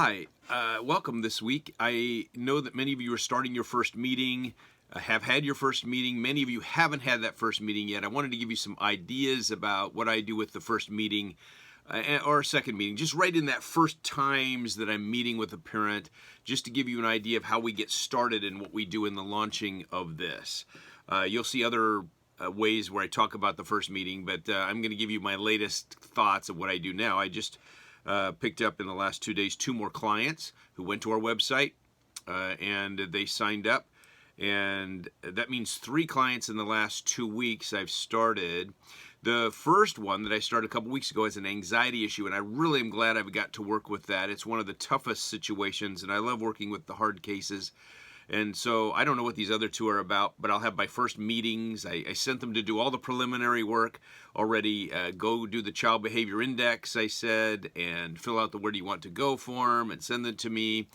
Hi, welcome this week. I know that many of you are starting your first meeting, have had your first meeting. Many of you haven't had that first meeting yet. I wanted to give you some ideas about what I do with the first meeting or second meeting, just right in that first times that I'm meeting with a parent, just to give you an idea of how we get started and what we do in the launching of this. You'll see other ways where I talk about the first meeting, but I'm going to give you my latest thoughts of what I do now. I just picked up in the last 2 days 2 more clients who went to our website and they signed up, and that means 3 clients in the last 2 weeks I've started. The first one that I started a couple weeks ago is an anxiety issue, and I really am glad I've got to work with that. It's one of the toughest situations, and I love working with the hard cases. And so I don't know what these other 2 are about, but I'll have my first meetings. I sent them to do all the preliminary work already. Go do the child behavior index, I said, and fill out the where do you want to go form and send it to me.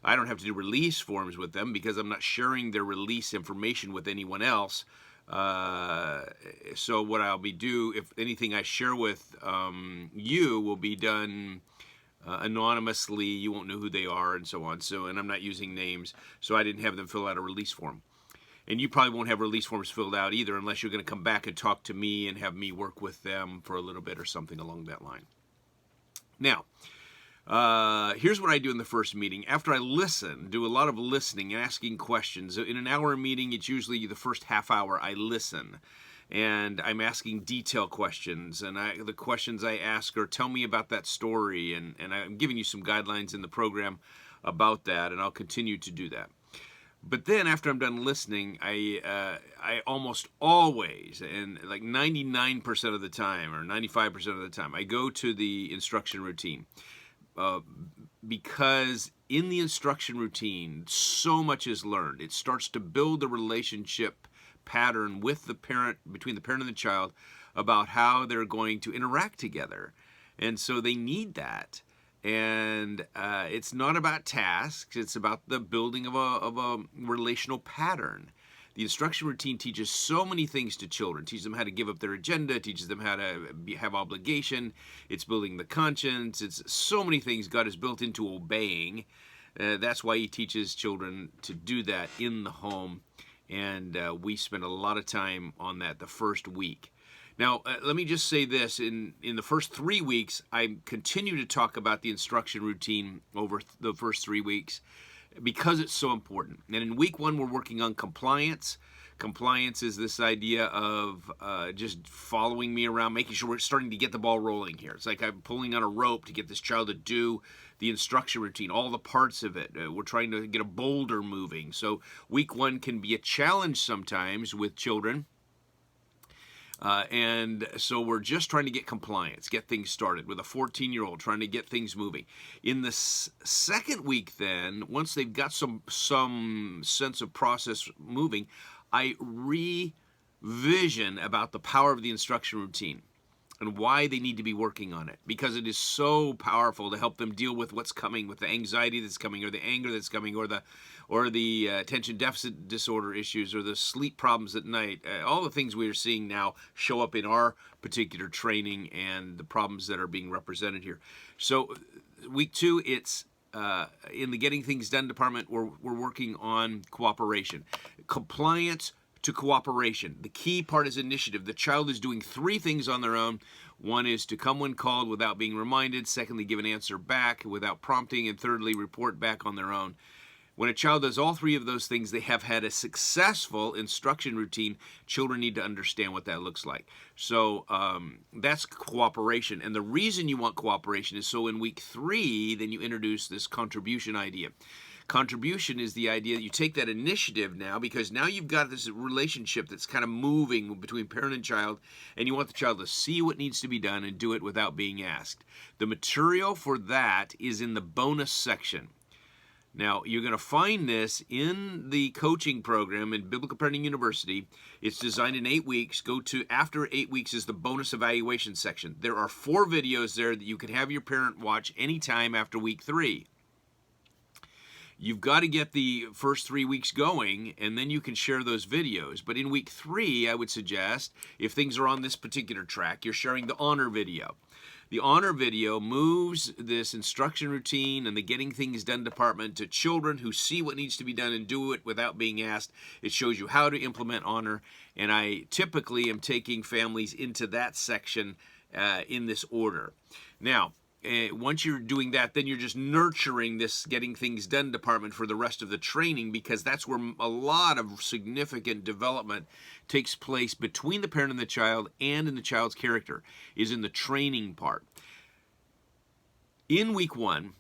I don't have to do release forms with them because I'm not sharing their release information with anyone else. So what I'll do, if anything I share with you will be done anonymously. You won't know who they are and so on. And I'm not using names, so I didn't have them fill out a release form. And you probably won't have release forms filled out either unless you're going to come back and talk to me and have me work with them for a little bit or something along that line. Now, here's what I do in the first meeting. After I listen, do a lot of listening and asking questions. In an hour meeting, it's usually the first half hour I listen. And I'm asking detail questions, and the questions I ask are, tell me about that story, and I'm giving you some guidelines in the program about that, and I'll continue to do that. But then after I'm done listening, I almost always, and like 99% of the time, or 95% of the time, I go to the instruction routine. Because in the instruction routine, so much is learned. It starts to build a relationship pattern with the parent, between the parent and the child, about how they're going to interact together. And so they need that. And it's not about tasks, it's about the building of a relational pattern. The instruction routine teaches so many things to children. It teaches them how to give up their agenda, teaches them how to have obligation. It's building the conscience. It's so many things God has built into obeying. That's why He teaches children to do that in the home. And we spend a lot of time on that the first week. Now, let me just say this. In the first 3 weeks, I continue to talk about the instruction routine over the first 3 weeks because it's so important. And in week 1, we're working on compliance. Compliance is this idea of just following me around, making sure we're starting to get the ball rolling here. It's like I'm pulling on a rope to get this child to do the instruction routine, all the parts of it. We're trying to get a boulder moving. So week 1 can be a challenge sometimes with children. And so we're just trying to get compliance, get things started with a 14-year-old, trying to get things moving. In the second week then, once they've got some sense of process moving, I revision about the power of the instruction routine and why they need to be working on it, because it is so powerful to help them deal with what's coming, with the anxiety that's coming, or the anger that's coming, or the attention deficit disorder issues, or the sleep problems at night. All the things we are seeing now show up in our particular training and the problems that are being represented here. So week 2, it's in the Getting Things Done department, we're working on cooperation. Compliance to cooperation. The key part is initiative. The child is doing 3 things on their own. One is to come when called without being reminded. Secondly, give an answer back without prompting. And thirdly, report back on their own. When a child does all 3 of those things, they have had a successful instruction routine. Children need to understand what that looks like. So that's cooperation. And the reason you want cooperation is so in week 3, then you introduce this contribution idea. Contribution is the idea that you take that initiative now, because now you've got this relationship that's kind of moving between parent and child, and you want the child to see what needs to be done and do it without being asked. The material for that is in the bonus section. Now, you're going to find this in the coaching program in Biblical Parenting University. It's designed in 8 weeks. Go to, after 8 weeks is the bonus evaluation section. There are 4 videos there that you can have your parent watch anytime after week 3. You've got to get the first 3 weeks going, and then you can share those videos. But in week 3, I would suggest, if things are on this particular track, you're sharing the honor video. The honor video moves this instruction routine and the getting things done department to children who see what needs to be done and do it without being asked. It shows you how to implement honor, and I typically am taking families into that section in this order. Now, once you're doing that, then you're just nurturing this getting things done department for the rest of the training, because that's where a lot of significant development takes place between the parent and the child, and in the child's character, is in the training part. In week 1,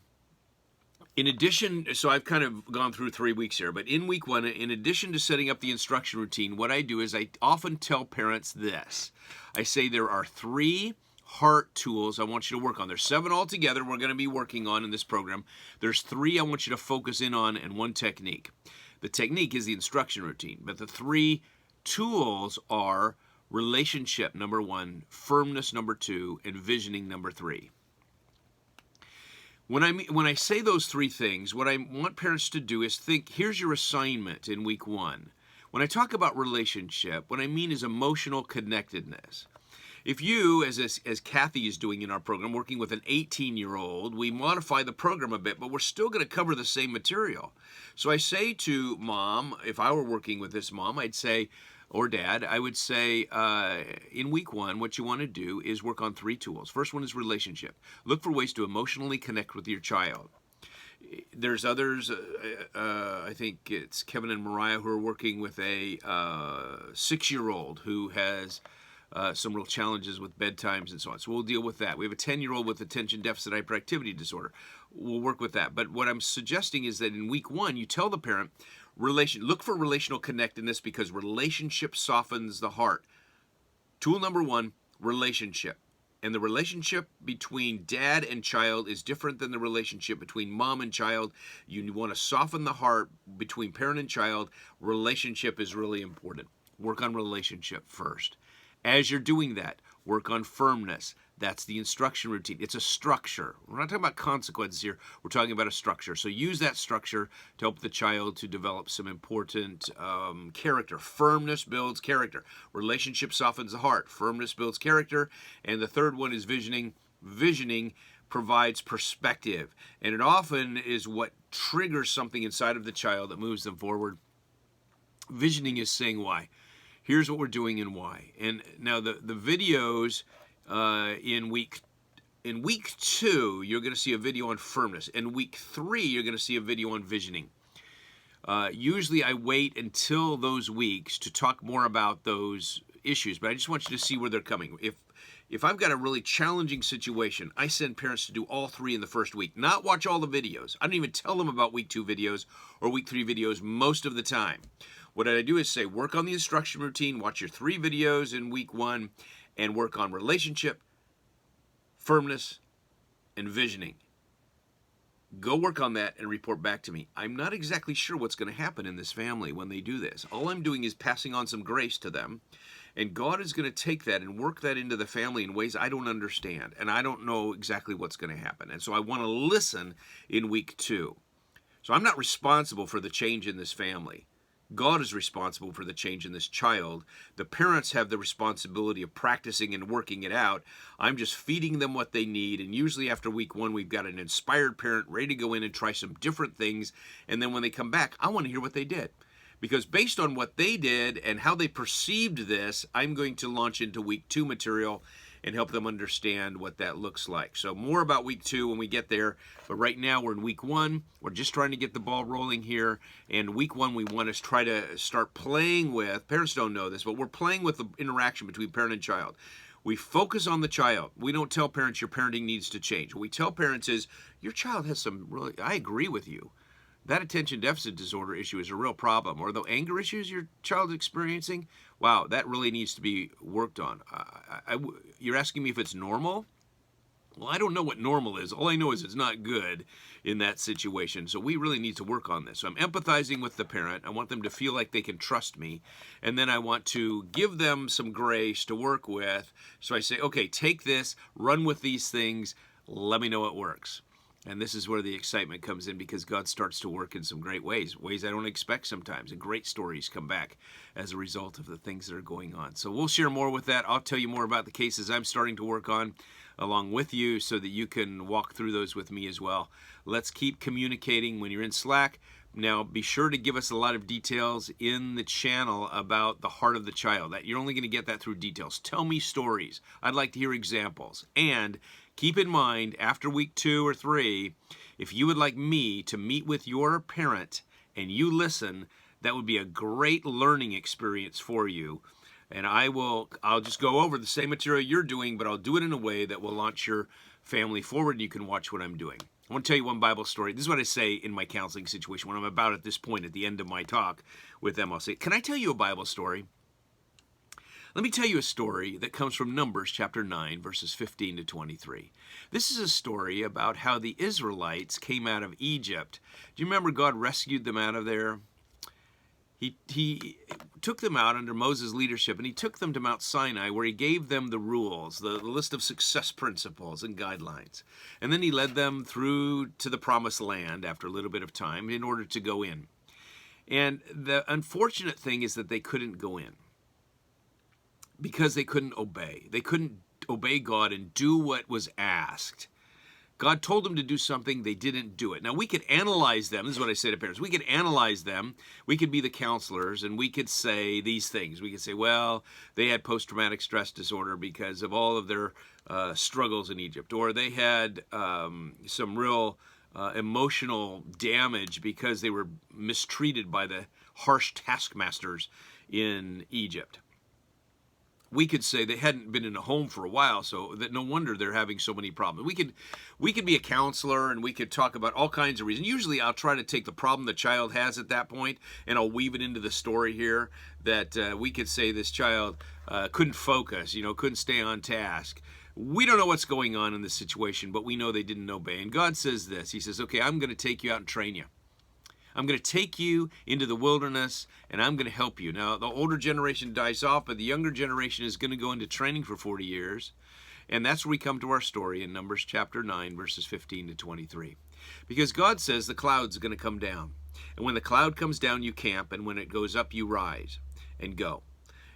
in addition, so I've kind of gone through 3 weeks here, but in week 1, in addition to setting up the instruction routine, what I do is I often tell parents this. I say there are 3 heart tools I want you to work on. There's 7 altogether we're going to be working on in this program. There's 3 I want you to focus in on, and 1 technique. The technique is the instruction routine, but the 3 tools are relationship, number 1, firmness, number 2, and visioning, number 3. When I say those 3 things, what I want parents to do is think, here's your assignment in week 1. When I talk about relationship, what I mean is emotional connectedness. If you, as Kathy is doing in our program, working with an 18-year-old, we modify the program a bit, but we're still going to cover the same material. So I say to mom, if I were working with this mom, I'd say, or dad, I would say, in week 1, what you want to do is work on 3 tools. First one is relationship. Look for ways to emotionally connect with your child. There's others, I think it's Kevin and Mariah, who are working with a 6-year-old who has some real challenges with bedtimes and so on. So we'll deal with that. We have a 10-year-old with attention deficit hyperactivity disorder. We'll work with that. But what I'm suggesting is that in week 1, you tell the parent, look for relational connectedness, because relationship softens the heart. Tool number 1, relationship. And the relationship between dad and child is different than the relationship between mom and child. You want to soften the heart between parent and child. Relationship is really important. Work on relationship first. As you're doing that, work on firmness. That's the instruction routine. It's a structure. We're not talking about consequences here. We're talking about a structure. So use that structure to help the child to develop some important character. Firmness builds character. Relationship softens the heart. Firmness builds character. And the third one is visioning. Visioning provides perspective. And it often is what triggers something inside of the child that moves them forward. Visioning is saying why. Here's what we're doing and why. And now the videos in week 2, you're going to see a video on firmness. In week 3, you're going to see a video on visioning. Usually I wait until those weeks to talk more about those issues, but I just want you to see where they're coming. If I've got a really challenging situation, I send parents to do all 3 in the first week, not watch all the videos. I don't even tell them about week 2 videos or week 3 videos most of the time. What I do is say, work on the instruction routine, watch your 3 videos in week 1, and work on relationship, firmness, and visioning. Go work on that and report back to me. I'm not exactly sure what's going to happen in this family when they do this. All I'm doing is passing on some grace to them, and God is going to take that and work that into the family in ways I don't understand, and I don't know exactly what's going to happen. And so I want to listen in week 2. So I'm not responsible for the change in this family. God is responsible for the change in this child. The parents have the responsibility of practicing and working it out. I'm just feeding them what they need, and usually after week 1, we've got an inspired parent ready to go in and try some different things, and then when they come back, I want to hear what they did. Because based on what they did and how they perceived this, I'm going to launch into week 2 material and help them understand what that looks like. So more about week 2 when we get there. But right now we're in week 1. We're just trying to get the ball rolling here. And week 1 we want to try to start playing with, parents don't know this, but we're playing with the interaction between parent and child. We focus on the child. We don't tell parents your parenting needs to change. What we tell parents is, your child has some really, I agree with you. That attention deficit disorder issue is a real problem. Or the anger issues your child's experiencing, wow, that really needs to be worked on. You're asking me if it's normal? Well, I don't know what normal is. All I know is it's not good in that situation. So we really need to work on this. So I'm empathizing with the parent. I want them to feel like they can trust me. And then I want to give them some grace to work with. So I say, okay, take this, run with these things, let me know it works. And this is where the excitement comes in, because God starts to work in some great ways I don't expect sometimes. And great stories come back as a result of the things that are going on. So we'll share more with that. I'll tell you more about the cases I'm starting to work on along with you so that you can walk through those with me as well. Let's keep communicating when you're in Slack. Now, be sure to give us a lot of details in the channel about the heart of the child. That you're only going to get that through details. Tell me stories. I'd like to hear examples. And keep in mind, after week 2 or 3, if you would like me to meet with your parent and you listen, that would be a great learning experience for you. And I'll just go over the same material you're doing, but I'll do it in a way that will launch your family forward, and you can watch what I'm doing. I want to tell you one Bible story. This is what I say in my counseling situation when I'm about at this point at the end of my talk with them. I'll say, can I tell you a Bible story? Let me tell you a story that comes from Numbers chapter 9, verses 15 to 23. This is a story about how the Israelites came out of Egypt. Do you remember God rescued them out of there? He took them out under Moses' leadership, and he took them to Mount Sinai, where he gave them the rules, the list of success principles and guidelines. And then he led them through to the promised land after a little bit of time in order to go in. And the unfortunate thing is that they couldn't go in because they couldn't obey. They couldn't obey God and do what was asked. God told them to do something, they didn't do it. Now, we could analyze them. This is what I say to parents. We could analyze them. We could be the counselors, and we could say these things. We could say, well, they had post-traumatic stress disorder because of all of their struggles in Egypt. Or they had some real emotional damage because they were mistreated by the harsh taskmasters in Egypt. We could say they hadn't been in a home for a while, so that no wonder they're having so many problems. We could be a counselor, and we could talk about all kinds of reasons. Usually I'll try to take the problem the child has at that point, and I'll weave it into the story here, that we could say this child couldn't focus, couldn't stay on task. We don't know what's going on in this situation, but we know they didn't obey. And God says this. He says, okay, I'm going to take you out and train you. I'm going to take you into the wilderness, and I'm going to help you. Now, the older generation dies off, but the younger generation is going to go into training for 40 years. And that's where we come to our story in Numbers chapter 9, verses 15 to 23. Because God says the cloud's going to come down. And when the cloud comes down, you camp, and when it goes up, you rise and go.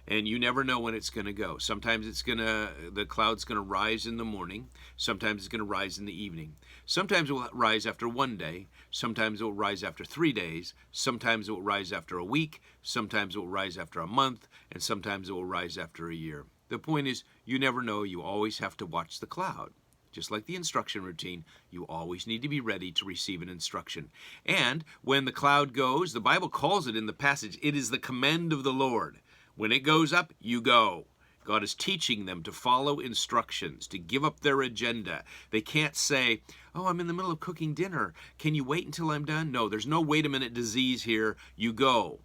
And you never know when it's going to go. Sometimes the cloud's going to rise in the morning. Sometimes it's going to rise in the evening. Sometimes it will rise after 1 day. Sometimes it will rise after 3 days. Sometimes it will rise after a week. Sometimes it will rise after a month. And sometimes it will rise after a year. The point is, you never know. You always have to watch the cloud. Just like the instruction routine, you always need to be ready to receive an instruction. And when the cloud goes, the Bible calls it in the passage, it is the command of the Lord. When it goes up, you go. God is teaching them to follow instructions, to give up their agenda. They can't say, oh, I'm in the middle of cooking dinner. Can you wait until I'm done? No, there's no wait a minute disease here. You go.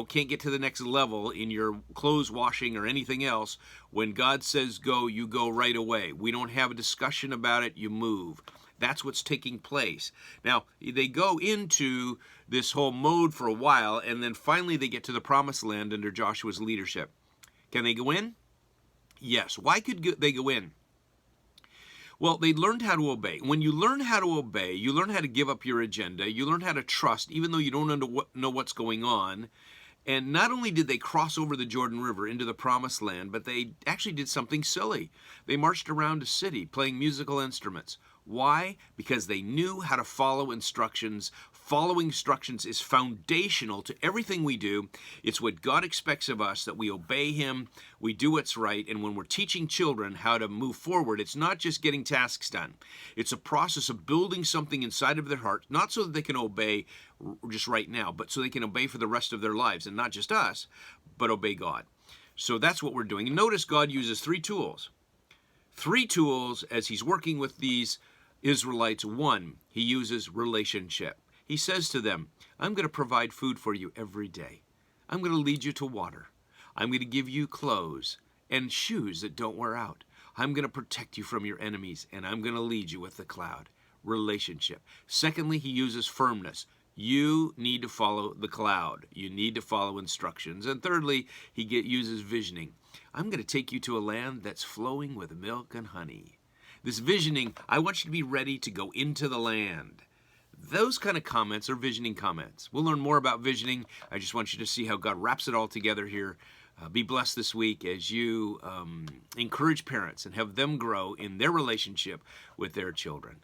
Can't get to the next level in your clothes washing or anything else. When God says go, you go right away. We don't have a discussion about it. You move. That's what's taking place. Now, they go into this whole mode for a while, and then finally they get to the promised land under Joshua's leadership. Can they go in? Yes. Why could they go in? Well, they learned how to obey. When you learn how to obey, you learn how to give up your agenda. You learn how to trust, even though you don't know what's going on. And not only did they cross over the Jordan River into the promised land, but they actually did something silly. They marched around a city playing musical instruments. Why? Because they knew how to follow instructions. Following instructions is foundational to everything we do. It's what God expects of us, that we obey Him, we do what's right, and when we're teaching children how to move forward, it's not just getting tasks done. It's a process of building something inside of their heart, not so that they can obey just right now, but so they can obey for the rest of their lives, and not just us, but obey God. So that's what we're doing. And notice God uses 3 tools. 3 tools as He's working with these Israelites. 1, He uses relationship. He says to them, I'm going to provide food for you every day. I'm going to lead you to water. I'm going to give you clothes and shoes that don't wear out. I'm going to protect you from your enemies, and I'm going to lead you with the cloud. Relationship. Secondly, He uses firmness. You need to follow the cloud. You need to follow instructions. And thirdly, He uses visioning. I'm going to take you to a land that's flowing with milk and honey. This visioning, I want you to be ready to go into the land. Those kind of comments are visioning comments. We'll learn more about visioning. I just want you to see how God wraps it all together here. Be blessed this week as you encourage parents and have them grow in their relationship with their children.